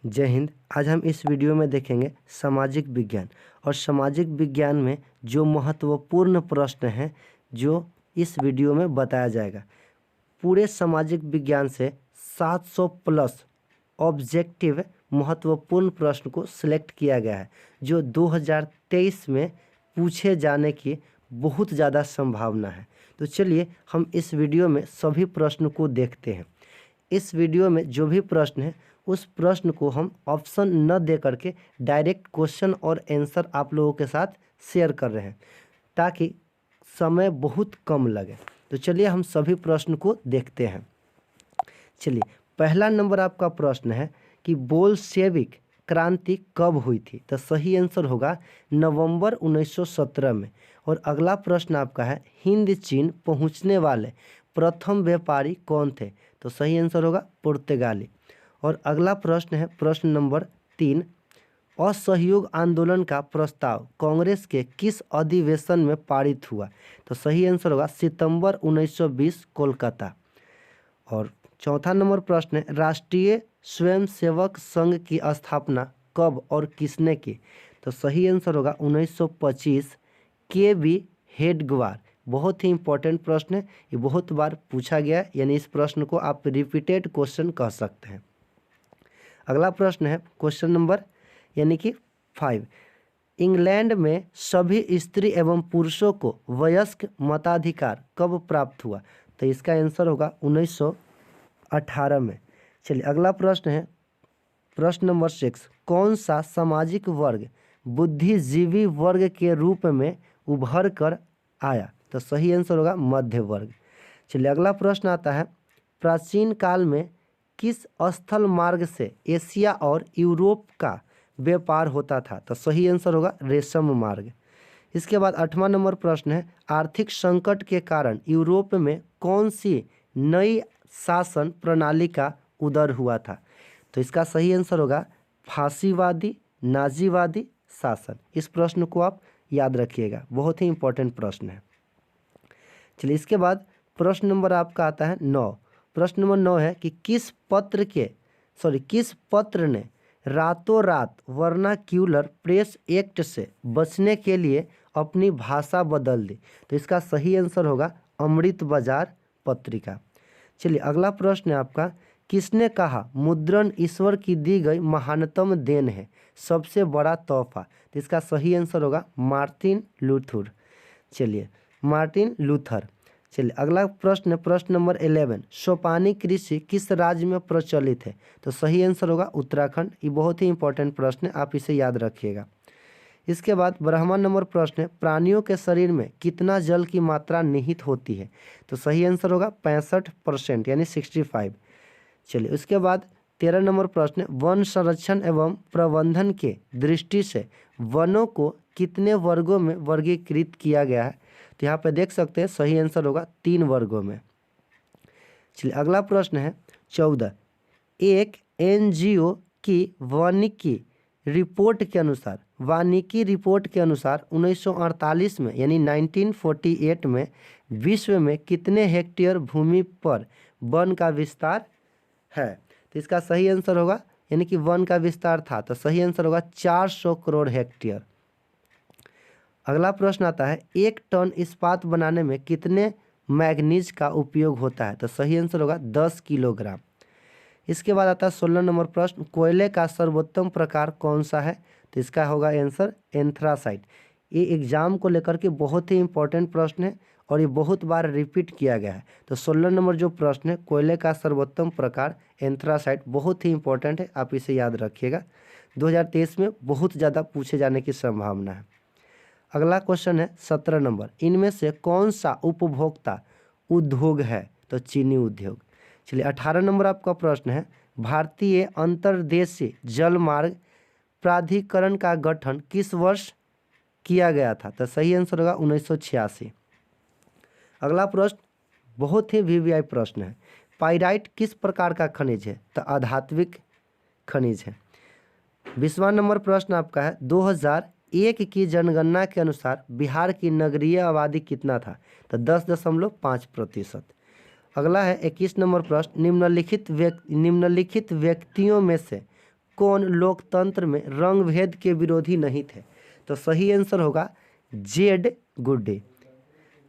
जय हिंद। आज हम इस वीडियो में देखेंगे सामाजिक विज्ञान और सामाजिक विज्ञान में जो महत्वपूर्ण प्रश्न हैं जो इस वीडियो में बताया जाएगा। पूरे सामाजिक विज्ञान से 700 प्लस ऑब्जेक्टिव महत्वपूर्ण प्रश्न को सिलेक्ट किया गया है जो 2023 में पूछे जाने की बहुत ज़्यादा संभावना है। तो चलिए हम इस वीडियो में सभी प्रश्न को देखते हैं। इस वीडियो में जो भी प्रश्न है उस प्रश्न को हम ऑप्शन न दे करके डायरेक्ट क्वेश्चन और आंसर आप लोगों के साथ शेयर कर रहे हैं ताकि समय बहुत कम लगे। तो चलिए हम सभी प्रश्न को देखते हैं। चलिए, पहला नंबर आपका प्रश्न है कि बोल्शेविक क्रांति कब हुई थी। तो सही आंसर होगा नवंबर 1917 में। और अगला प्रश्न आपका है हिंद चीन पहुंचने वाले प्रथम व्यापारी कौन थे। तो सही आंसर होगा पुर्तगाली। और अगला प्रश्न है प्रश्न नंबर 3, असहयोग आंदोलन का प्रस्ताव कांग्रेस के किस अधिवेशन में पारित हुआ। तो सही आंसर होगा सितंबर 1920 कोलकाता। और चौथा नंबर प्रश्न है राष्ट्रीय स्वयंसेवक संघ की स्थापना कब और किसने की। तो सही आंसर होगा 1925 के बी हेडगवार। बहुत ही इंपॉर्टेंट प्रश्न है, ये बहुत बार पूछा गया है, यानी इस प्रश्न को आप रिपीटेड क्वेश्चन कह सकते हैं। अगला प्रश्न है क्वेश्चन नंबर यानी कि 5, इंग्लैंड में सभी स्त्री एवं पुरुषों को वयस्क मताधिकार कब प्राप्त हुआ। तो इसका आंसर होगा 1918 में। चलिए अगला प्रश्न है प्रश्न नंबर 6, कौन सा सामाजिक वर्ग बुद्धिजीवी वर्ग के रूप में उभर कर आया। तो सही आंसर होगा मध्य वर्ग। चलिए अगला प्रश्न आता है प्राचीन काल में किस स्थल मार्ग से एशिया और यूरोप का व्यापार होता था। तो सही आंसर होगा रेशम मार्ग। इसके बाद 8वां नंबर प्रश्न है आर्थिक संकट के कारण यूरोप में कौन सी नई शासन प्रणाली का उदय हुआ था। तो इसका सही आंसर होगा फांसीवादी नाजीवादी शासन। इस प्रश्न को आप याद रखिएगा, बहुत ही इंपॉर्टेंट प्रश्न है। चलिए इसके बाद प्रश्न नंबर आपका आता है 9। प्रश्न नंबर 9 है कि किस पत्र ने रातों रात वर्नाक्यूलर प्रेस एक्ट से बचने के लिए अपनी भाषा बदल दी। तो इसका सही आंसर होगा अमृत बाजार पत्रिका। चलिए अगला प्रश्न है आपका किसने कहा मुद्रण ईश्वर की दी गई महानतम देन है, सबसे बड़ा तोहफा। तो इसका सही आंसर होगा मार्टिन लूथर। चलिए अगला प्रश्न है प्रश्न नंबर 11, सोपानी कृषि किस राज्य में प्रचलित है। तो सही आंसर होगा उत्तराखंड। ये बहुत ही इंपॉर्टेंट प्रश्न है, आप इसे याद रखिएगा। इसके बाद 12वां नंबर प्रश्न है प्राणियों के शरीर में कितना जल की मात्रा निहित होती है। तो सही आंसर होगा 65% यानी 65। चलिए उसके बाद 13 नंबर प्रश्न है वन संरक्षण एवं प्रबंधन के दृष्टि से वनों को कितने वर्गों में वर्गीकृत किया गया है। तो यहाँ पे देख सकते हैं सही आंसर होगा 3 वर्गों में। चलिए अगला प्रश्न है 14, एक एनजीओ की वानिकी रिपोर्ट के अनुसार 1948 में यानी 1948 में विश्व में कितने हेक्टेयर भूमि पर वन का विस्तार है। तो इसका सही आंसर होगा यानी कि वन का विस्तार था। तो सही आंसर होगा 400 करोड़ हेक्टेयर। अगला प्रश्न आता है 1 टन इस्पात बनाने में कितने मैग्नीज का उपयोग होता है। तो सही आंसर होगा 10 किलोग्राम। इसके बाद आता है 16 नंबर प्रश्न कोयले का सर्वोत्तम प्रकार कौन सा है। तो इसका होगा आंसर एंथ्रासाइट। ये एग्जाम को लेकर के बहुत ही इंपॉर्टेंट प्रश्न है और ये बहुत बार रिपीट किया गया है। तो 16 नंबर जो प्रश्न है कोयले का सर्वोत्तम प्रकार एंथ्रासाइट, बहुत ही इंपॉर्टेंट है, आप इसे याद रखिएगा। 2023 में बहुत ज़्यादा पूछे जाने की संभावना है। अगला क्वेश्चन है 17 नंबर, इनमें से कौन सा उपभोक्ता उद्योग है। तो चीनी उद्योग। चलिए 18 नंबर आपका प्रश्न है भारतीय अंतर्देशीय जलमार्ग प्राधिकरण का गठन किस वर्ष किया गया था। तो सही आंसर होगा 1986। अगला प्रश्न बहुत ही वीवीआई प्रश्न है पाइराइट किस प्रकार का खनिज है। तो अधात्विक खनिज है। 20वां नंबर प्रश्न आपका है 2001 की जनगणना के अनुसार बिहार की नगरीय आबादी कितना था। तो 10.5%। अगला है 21 नंबर प्रश्न निम्नलिखित व्यक्तियों में से कौन लोकतंत्र में रंग भेद के विरोधी नहीं थे? तो सही आंसर होगा जेड गुड्डे।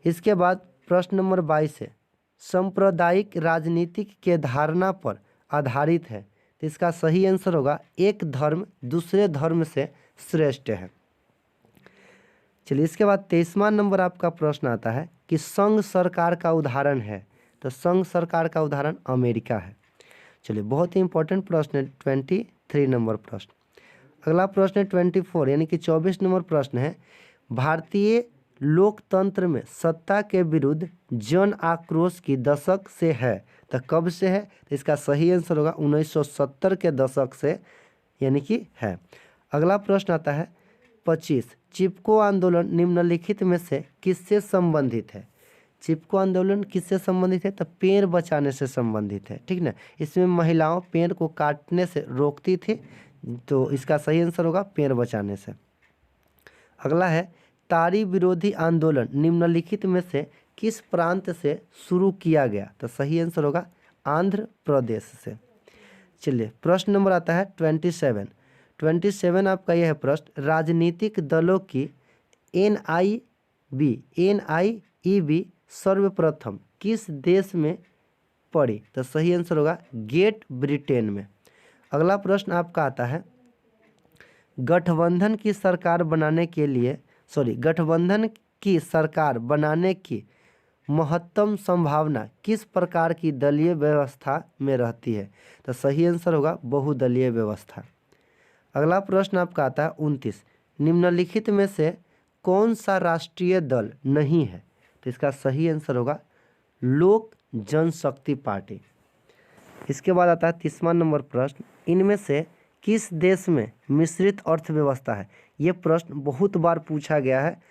इसके बाद प्रश्न नंबर 22 है, सांप्रदायिक राजनीतिक के धारणा पर आधारित है। तो इसका सही आंसर होगा एक धर्म दूसरे धर्म से श्रेष्ठ है। चलिए इसके बाद 23वां नंबर आपका प्रश्न आता है कि संघ सरकार का उदाहरण है। तो संघ सरकार का उदाहरण अमेरिका है। चलिए बहुत ही इंपॉर्टेंट प्रश्न है 23 नंबर प्रश्न। अगला प्रश्न है 24 यानी कि 24 नंबर प्रश्न है, भारतीय लोकतंत्र में सत्ता के विरुद्ध जन आक्रोश की दशक से है। तो कब से है? तो इसका सही आंसर होगा 1970 के दशक से यानी कि है। अगला प्रश्न आता है 25, चिपको आंदोलन निम्नलिखित में से किससे संबंधित है? चिपको आंदोलन किससे संबंधित है? तो पेड़ बचाने से संबंधित है, ठीक ना। इसमें महिलाओं पेड़ को काटने से रोकती थी, तो इसका सही आंसर होगा पेड़ बचाने से। अगला है तारी विरोधी आंदोलन निम्नलिखित में से किस प्रांत से शुरू किया गया? तो सही आंसर होगा आंध्र प्रदेश से। चलिए प्रश्न नंबर आता है 27 आपका यह है प्रश्न, राजनीतिक दलों की NIEB सर्वप्रथम किस देश में पड़ी? तो सही आंसर होगा ग्रेट ब्रिटेन में। अगला प्रश्न आपका आता है, गठबंधन की सरकार बनाने की महत्तम संभावना किस प्रकार की दलीय व्यवस्था में रहती है? तो सही आंसर होगा बहुदलीय व्यवस्था। अगला प्रश्न आपका आता है 29, निम्नलिखित में से कौन सा राष्ट्रीय दल नहीं है? तो इसका सही आंसर होगा लोक जनशक्ति पार्टी। इसके बाद आता है 30वां नंबर प्रश्न, इनमें से किस देश में मिश्रित अर्थव्यवस्था है? ये प्रश्न बहुत बार पूछा गया है,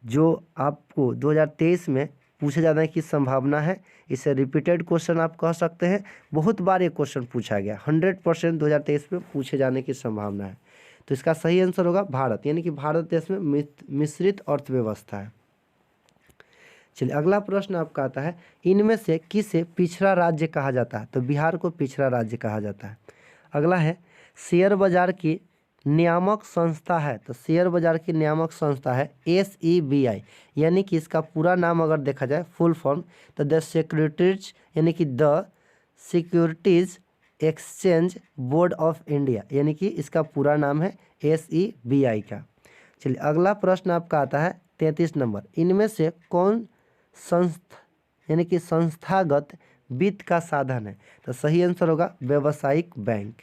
जो आपको 2023 में पूछे जाने की संभावना है। इसे रिपीटेड क्वेश्चन आप कह सकते हैं, बहुत बार ये क्वेश्चन पूछा गया, 100% 2023 में पूछे जाने की संभावना है। तो इसका सही आंसर होगा भारत, यानी कि भारत देश में मिश्रित अर्थव्यवस्था है। चलिए अगला प्रश्न आपका आता है, इनमें से किसे पिछड़ा राज्य कहा जाता है? तो बिहार को पिछड़ा राज्य कहा जाता है। अगला है शेयर बाजार की नियामक संस्था है। तो शेयर बाजार की नियामक संस्था है SEBI, यानी कि इसका पूरा नाम अगर देखा जाए फुल फॉर्म, तो द सिक्योरिटीज यानी कि the securities exchange board of India, यानी कि इसका पूरा नाम है SEBI का। चलिए अगला प्रश्न आपका आता है 33 नंबर, इनमें से कौन यानी कि संस्थागत वित्त का साधन है? तो सही आंसर होगा व्यावसायिक बैंक।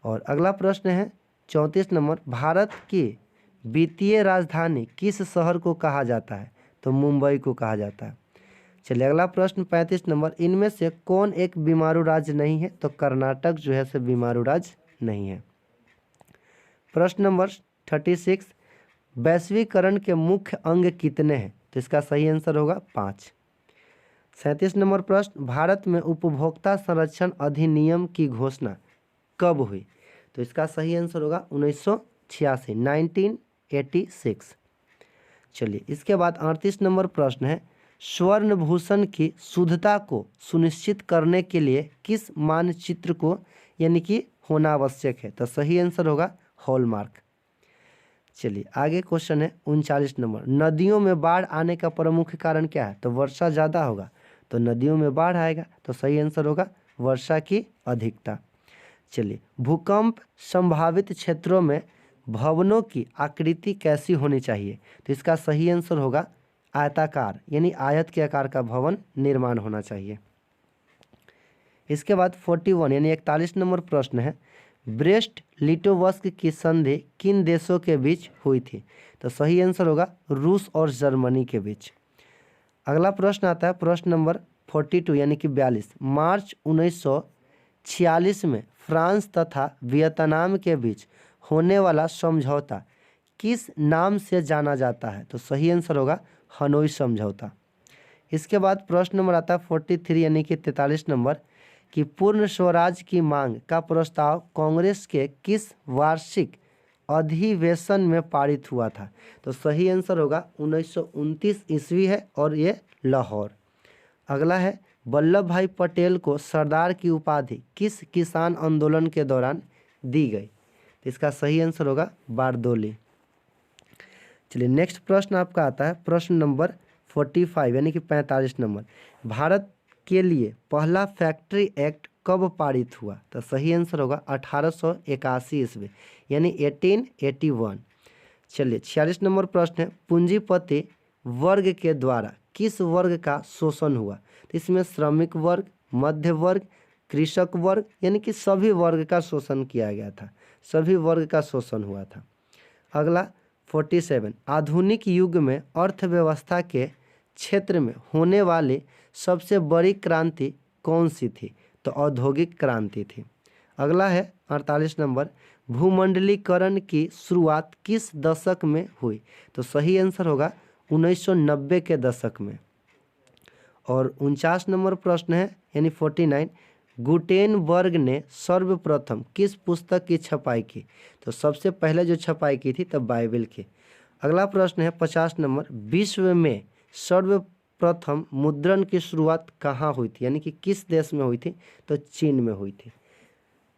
और अगला प्रश्न है 34 नंबर, भारत की वित्तीय राजधानी किस शहर को कहा जाता है? तो मुंबई को कहा जाता है। चलिए अगला प्रश्न 35 नंबर, इनमें से कौन एक बीमारू राज्य नहीं है? तो कर्नाटक जो है से बीमारू राज्य नहीं है। प्रश्न नंबर 36, वैश्वीकरण के मुख्य अंग कितने हैं? तो इसका सही आंसर होगा 5। 37 नंबर प्रश्न, भारत में उपभोक्ता संरक्षण अधिनियम की घोषणा कब हुई? तो इसका सही आंसर होगा 1986। चलिए इसके बाद 38 नंबर प्रश्न है, स्वर्ण भूषण की शुद्धता को सुनिश्चित करने के लिए किस मानचित्र को यानी कि होना आवश्यक है? तो सही आंसर होगा हॉलमार्क। चलिए आगे क्वेश्चन है 39 नंबर, नदियों में बाढ़ आने का प्रमुख कारण क्या है? तो वर्षा ज़्यादा होगा तो नदियों में बाढ़ आएगा, तो सही आंसर होगा वर्षा की अधिकता। चलिए भूकंप संभावित क्षेत्रों में भवनों की आकृति कैसी होनी चाहिए? तो इसका सही आंसर होगा आयताकार, यानी आयत के आकार का भवन निर्माण होना चाहिए। इसके बाद 41 यानी 41 नंबर प्रश्न है, ब्रेस्ट लिटोवस्क की संधि किन देशों के बीच हुई थी? तो सही आंसर होगा रूस और जर्मनी के बीच। अगला प्रश्न आता है प्रश्न नंबर 42 यानी कि 42, मार्च 1946 में फ्रांस तथा वियतनाम के बीच होने वाला समझौता किस नाम से जाना जाता है? तो सही आंसर होगा हनोई समझौता। इसके बाद प्रश्न नंबर आता है 43 यानी कि 43 नंबर, कि पूर्ण स्वराज की मांग का प्रस्ताव कांग्रेस के किस वार्षिक अधिवेशन में पारित हुआ था? तो सही आंसर होगा 1929 ईस्वी है और ये लाहौर। अगला है वल्लभ भाई पटेल को सरदार की उपाधि किस किसान आंदोलन के दौरान दी गई। तो इसका सही आंसर होगा बारदोली। चलिए नेक्स्ट प्रश्न आपका आता है प्रश्न नंबर 45 यानी कि 45 नंबर। भारत के लिए पहला फैक्ट्री एक्ट कब पारित हुआ? तो सही आंसर होगा 1881 ईस्वी यानी 1881। चलिए 46 नंबर प्रश्न है पूंजीपति वर्ग के द्वारा किस वर्ग का शोषण हुआ? तो इसमें श्रमिक वर्ग, मध्य वर्ग, कृषक वर्ग यानी कि सभी वर्ग का शोषण किया गया था, सभी वर्ग का शोषण हुआ था। अगला 47 आधुनिक युग में अर्थव्यवस्था के क्षेत्र में होने वाली सबसे बड़ी क्रांति कौन सी थी? तो औद्योगिक क्रांति थी। अगला है 48 नंबर भूमंडलीकरण की शुरुआत किस दशक में हुई? तो सही आंसर होगा 1990 के दशक में। और 49 नंबर प्रश्न है यानी 49 गुटेनबर्ग ने सर्वप्रथम किस पुस्तक की छपाई की? तो सबसे पहले जो छपाई की थी तब बाइबल की। अगला प्रश्न है 50 नंबर विश्व में सर्वप्रथम मुद्रण की शुरुआत कहाँ हुई थी यानी कि किस देश में हुई थी? तो चीन में हुई थी।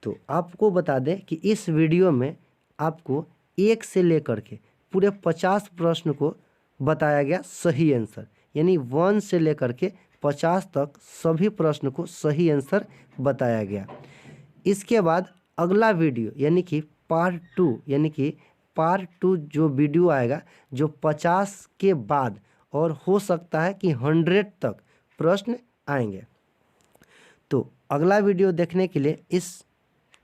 तो आपको बता दें कि इस वीडियो में आपको 1 से लेकर के पूरे 50 प्रश्न को बताया गया सही आंसर, यानी 1 से लेकर के 50 तक सभी प्रश्न को सही आंसर बताया गया। इसके बाद अगला वीडियो यानी कि पार्ट 2 जो वीडियो आएगा जो 50 के बाद और हो सकता है कि 100 तक प्रश्न आएंगे। तो अगला वीडियो देखने के लिए इस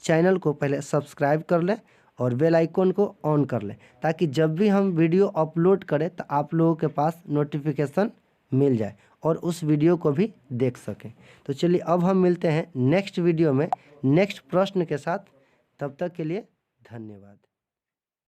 चैनल को पहले सब्सक्राइब कर लें और बेल आइकन को ऑन कर लें ताकि जब भी हम वीडियो अपलोड करें तो आप लोगों के पास नोटिफिकेशन मिल जाए और उस वीडियो को भी देख सकें। तो चलिए अब हम मिलते हैं नेक्स्ट वीडियो में नेक्स्ट प्रश्न के साथ। तब तक के लिए धन्यवाद।